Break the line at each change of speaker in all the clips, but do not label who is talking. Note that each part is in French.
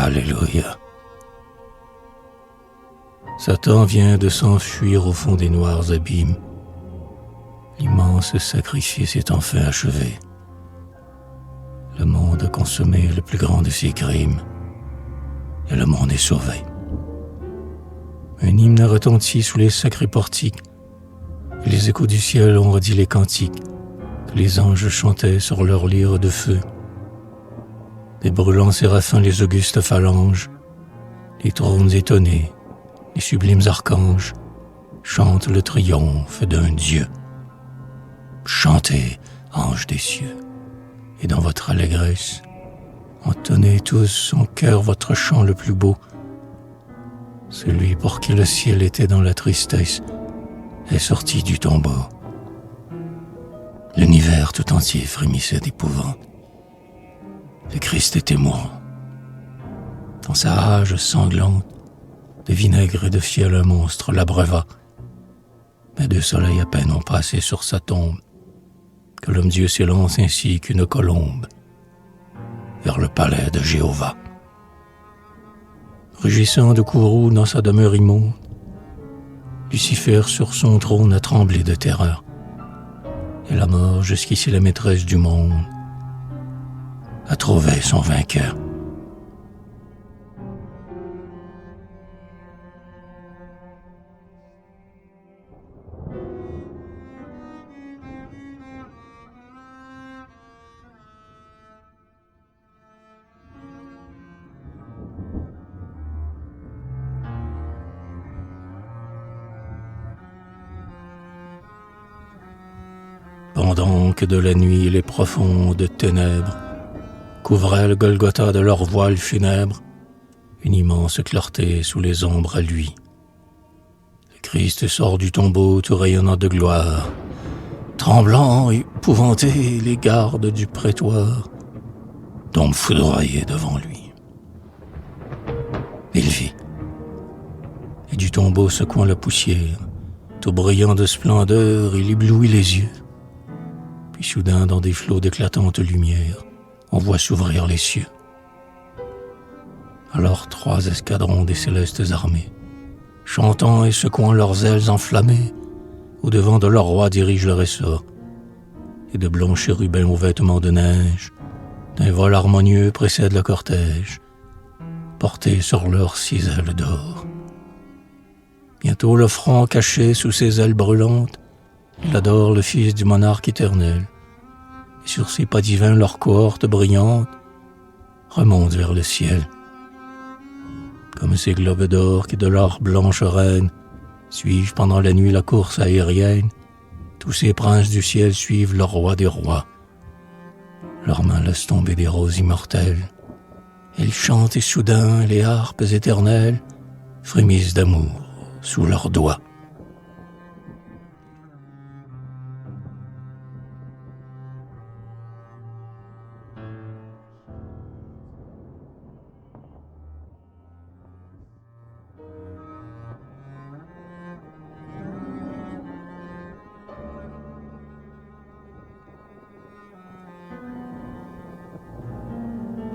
Alléluia. Satan vient de s'enfuir au fond des noirs abîmes. L'immense sacrifice est enfin achevé. Le monde a consommé le plus grand de ses crimes, et le monde est sauvé. Un hymne a retenti sous les sacrés portiques, et les échos du ciel ont redit les cantiques que les anges chantaient sur leurs lyres de feu. Des brûlants séraphins les augustes phalanges, les trônes étonnés, les sublimes archanges chantent le triomphe d'un Dieu. Chantez, anges des cieux, et dans votre allégresse, entonnez tous en chœur votre chant le plus beau. Celui pour qui le ciel était dans la tristesse est sorti du tombeau. L'univers tout entier frémissait d'épouvante. Le Christ était mourant. Dans sa rage sanglante, de vinaigre et de fiel un monstre l'abreuva. Mais 2 soleils à peine ont passé sur sa tombe que l'homme-dieu s'élance ainsi qu'une colombe vers le palais de Jéhovah. Rugissant de courroux dans sa demeure immonde, Lucifer sur son trône a tremblé de terreur, et la mort, jusqu'ici la maîtresse du monde, a trouvé son vainqueur. Pendant que de la nuit les profondes ténèbres couvraient le Golgotha de leur voile funèbre, une immense clarté sous les ombres à lui. Le Christ sort du tombeau tout rayonnant de gloire. Tremblants, épouvantés, les gardes du prétoire tombent foudroyés devant lui. Il vit, et du tombeau secouant la poussière, tout brillant de splendeur, il éblouit les yeux. Puis soudain, dans des flots d'éclatantes lumières, on voit s'ouvrir les cieux. Alors 3 escadrons des célestes armées, chantant et secouant leurs ailes enflammées, au-devant de leur roi dirigent leur essor, et de blonds chérubins aux vêtements de neige, d'un vol harmonieux précèdent le cortège, portés sur leurs 6 ailes d'or. Bientôt le front caché sous ses ailes brûlantes, il adore le Fils du monarque éternel, et sur ses pas divins leur cohorte brillante remonte vers le ciel. Comme ces globes d'or qui de leur blanche reine suivent pendant la nuit la course aérienne, tous ces princes du ciel suivent le roi des rois. Leurs mains laissent tomber des roses immortelles. Ils chantent et soudain les harpes éternelles frémissent d'amour sous leurs doigts.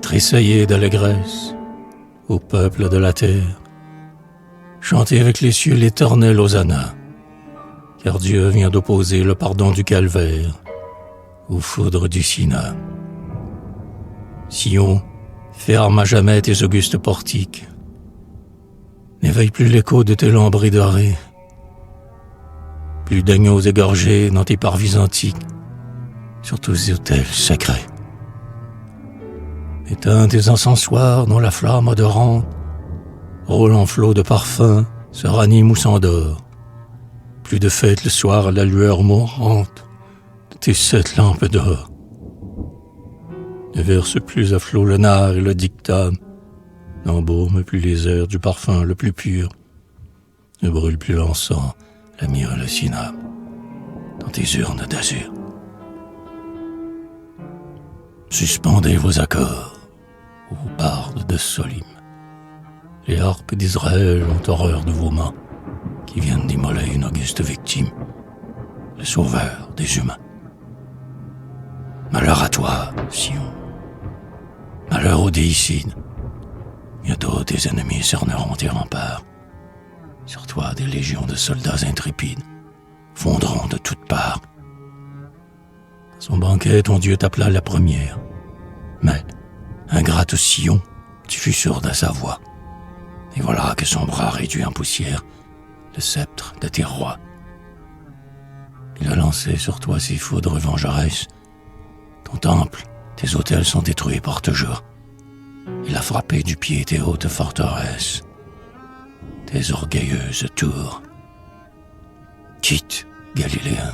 Tressaillez d'allégresse, ô peuple de la terre, chantez avec les cieux l'éternel Hosanna, car Dieu vient d'opposer le pardon du calvaire aux foudres du Sina. Sion, ferme à jamais tes augustes portiques, n'éveille plus l'écho de tes lambris dorés, plus d'agneaux égorgés dans tes parvis antiques, sur tous les autels sacrés. Éteins tes encensoirs dont la flamme odorante roule en flot de parfums, se ranime ou s'endort. Plus de fête le soir à la lueur mourante de tes 7 lampes d'or. Ne verse plus à flot le nard et le dictame, n'embaume plus les airs du parfum le plus pur, ne brûle plus l'encens, la myrrhe et le cinabre dans tes urnes d'azur. Suspendez vos accords, ô bardes de Solim. Les harpes d'Israël ont horreur de vos mains, qui viennent d'immoler une auguste victime, le sauveur des humains. Malheur à toi, Sion. Malheur aux déicides. Bientôt tes ennemis cerneront tes remparts. Sur toi, des légions de soldats intrépides fondront de toutes parts. À son banquet, ton Dieu t'appela la première. Mais, ingrate Sion, tu fus sourde à sa voix. Et voilà que son bras réduit en poussière le sceptre de tes rois. Il a lancé sur toi ses foudres vengeresses. Ton temple, tes autels sont détruits par toujours. Il a frappé du pied tes hautes forteresses, tes orgueilleuses tours. Quitte, Galiléen,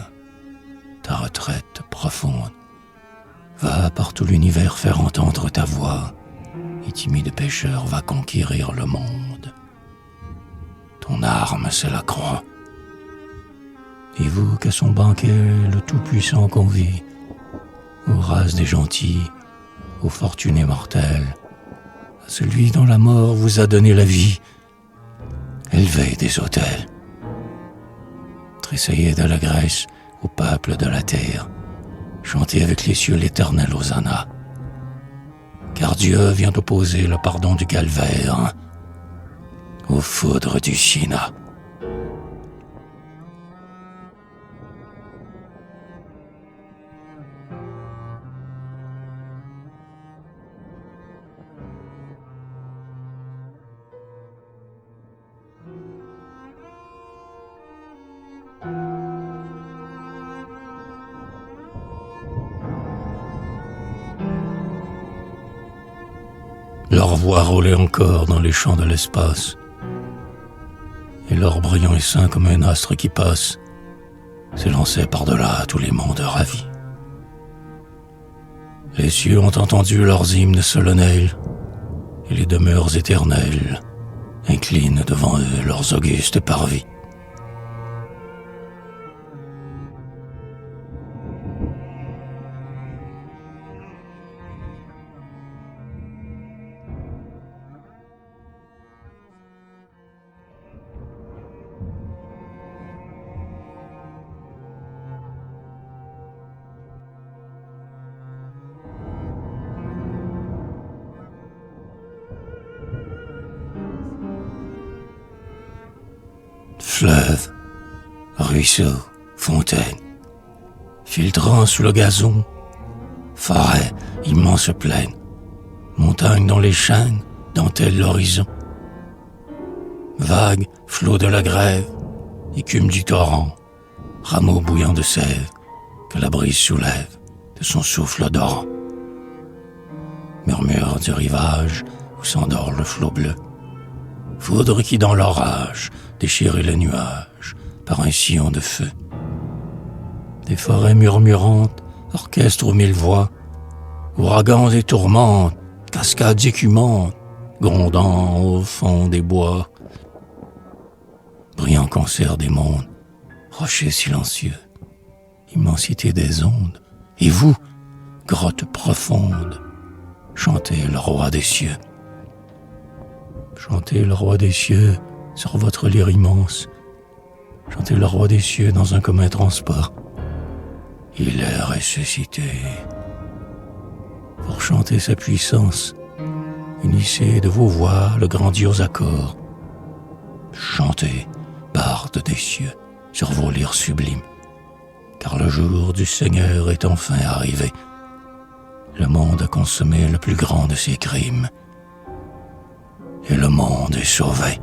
ta retraite profonde. Va par tout l'univers faire entendre ta voix, et timide pécheur va conquérir le monde. Ton arme, c'est la croix. Et vous qu'à son banquet le Tout-Puissant convie, aux races des gentils, aux fortunés mortels, à celui dont la mort vous a donné la vie, élevez des autels. Tressaillez de la Grèce au peuple de la terre, chantez avec les cieux l'éternel Hosanna. Car Dieu vient opposer le pardon du calvaire aux foudres du Sina. Leur voix roulait encore dans les champs de l'espace, et leur brillant et saint comme un astre qui passe s'élançait par-delà tous les mondes ravis. Les cieux ont entendu leurs hymnes solennels, et les demeures éternelles inclinent devant eux leurs augustes parvis. Fleuves, ruisseaux, fontaines, filtrant sous le gazon, forêts, immenses plaines, montagnes dans les chênes, dentelle l'horizon. Vagues, flots de la grève, écume du torrent, rameaux bouillants de sève que la brise soulève de son souffle odorant. Murmure du rivage où s'endort le flot bleu, foudre qui dans l'orage déchirait les nuages par un sillon de feu. Des forêts murmurantes, orchestres aux mille voix, ouragans et tourmentes, cascades écumantes, grondant au fond des bois. Brillant concert des mondes, rochers silencieux, immensité des ondes, et vous, grotte profonde, chantez le roi des cieux. Chantez le roi des cieux sur votre lyre immense. Chantez le roi des cieux dans un commun transport. Il est ressuscité. Pour chanter sa puissance, unissez de vos voix le grandiose accord. Chantez, bardes des cieux, sur vos lyres sublimes, car le jour du Seigneur est enfin arrivé. Le monde a consommé le plus grand de ses crimes, et le monde est sauvé.